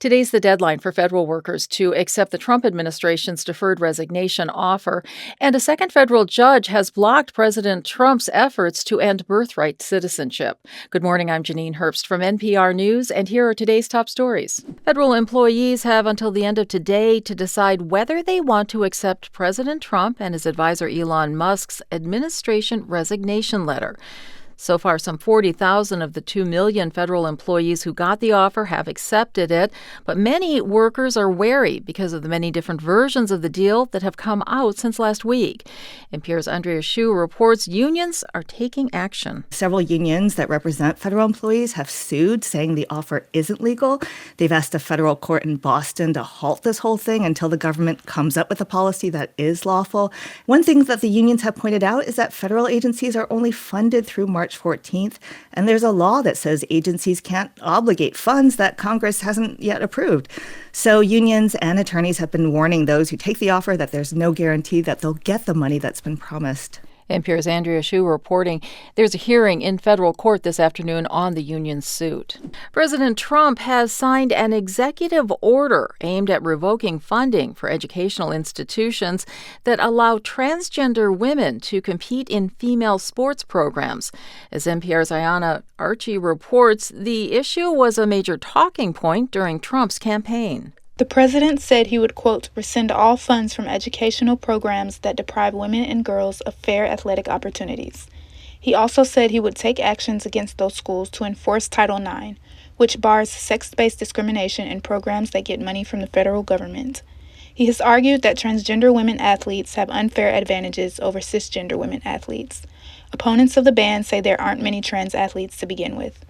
Today's the deadline for federal workers to accept the Trump administration's deferred resignation offer, and a second federal judge has blocked President Trump's efforts to end birthright citizenship. Good morning, I'm Janine Herbst from NPR News, and here are today's top stories. Federal employees have until the end of today to decide whether they want to accept President Trump and his advisor Elon Musk's administration resignation letter. So far, some 40,000 of the 2 million federal employees who got the offer have accepted it, but many workers are wary because of the many different versions of the deal that have come out since last week. NPR's Andrea Hsu reports unions are taking action. Several unions that represent federal employees have sued, saying the offer isn't legal. They've asked a federal court in Boston to halt this whole thing until the government comes up with a policy that is lawful. One thing that the unions have pointed out is that federal agencies are only funded through March 14th, and there's a law that says agencies can't obligate funds that Congress hasn't yet approved. So unions and attorneys have been warning those who take the offer that there's no guarantee that they'll get the money that's been promised. NPR's Andrea Hsu reporting there's a hearing in federal court this afternoon on the union's suit. President Trump has signed an executive order aimed at revoking funding for educational institutions that allow transgender women to compete in female sports programs. As NPR's Ayanna Archie reports, the issue was a major talking point during Trump's campaign. The president said he would, quote, rescind all funds from educational programs that deprive women and girls of fair athletic opportunities. He also said he would take actions against those schools to enforce Title IX, which bars sex-based discrimination in programs that get money from the federal government. He has argued that transgender women athletes have unfair advantages over cisgender women athletes. Opponents of the ban say there aren't many trans athletes to begin with.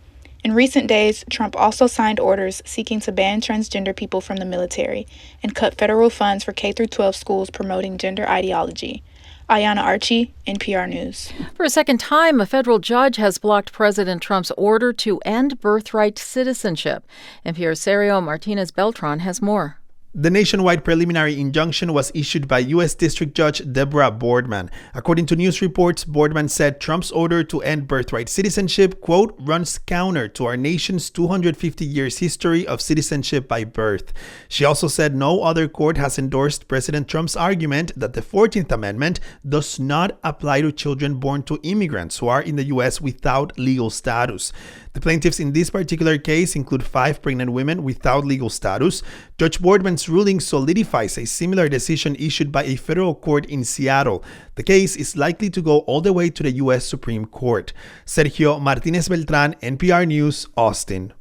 In recent days, Trump also signed orders seeking to ban transgender people from the military and cut federal funds for K-12 schools promoting gender ideology. Ayanna Archie, NPR News. For a second time, a federal judge has blocked President Trump's order to end birthright citizenship. NPR's Sergio Martinez Beltran has more. The nationwide preliminary injunction was issued by U.S. District Judge Deborah Boardman. According to news reports, Boardman said Trump's order to end birthright citizenship, quote, runs counter to our nation's 250 years history of citizenship by birth. She also said no other court has endorsed President Trump's argument that the 14th Amendment does not apply to children born to immigrants who are in the U.S. without legal status. The plaintiffs in this particular case include 5 pregnant women without legal status. Judge Boardman's ruling solidifies a similar decision issued by a federal court in Seattle. The case is likely to go all the way to the U.S. Supreme Court. Sergio Martinez Beltran, NPR News, Austin.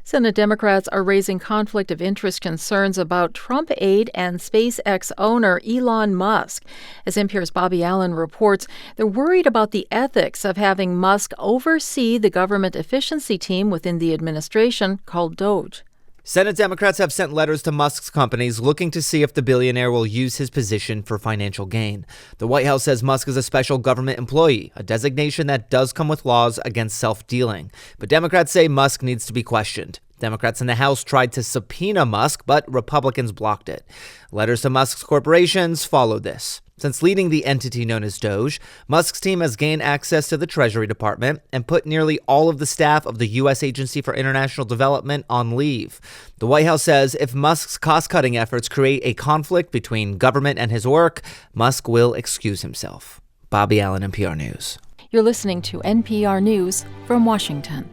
Senate Democrats are raising conflict of interest concerns about Trump aide and SpaceX owner Elon Musk. As NPR's Bobby Allen reports, they're worried about the ethics of having Musk oversee the government efficiency team within the administration called Doge. Senate Democrats have sent letters to Musk's companies looking to see if the billionaire will use his position for financial gain. The White House says Musk is a special government employee, a designation that does come with laws against self-dealing. But Democrats say Musk needs to be questioned. Democrats in the House tried to subpoena Musk, but Republicans blocked it. Letters to Musk's corporations followed this. Since leading the entity known as Doge, Musk's team has gained access to the Treasury Department and put nearly all of the staff of the U.S. Agency for International Development on leave. The White House says if Musk's cost-cutting efforts create a conflict between government and his work, Musk will excuse himself. Bobby Allen, NPR News. You're listening to NPR News from Washington.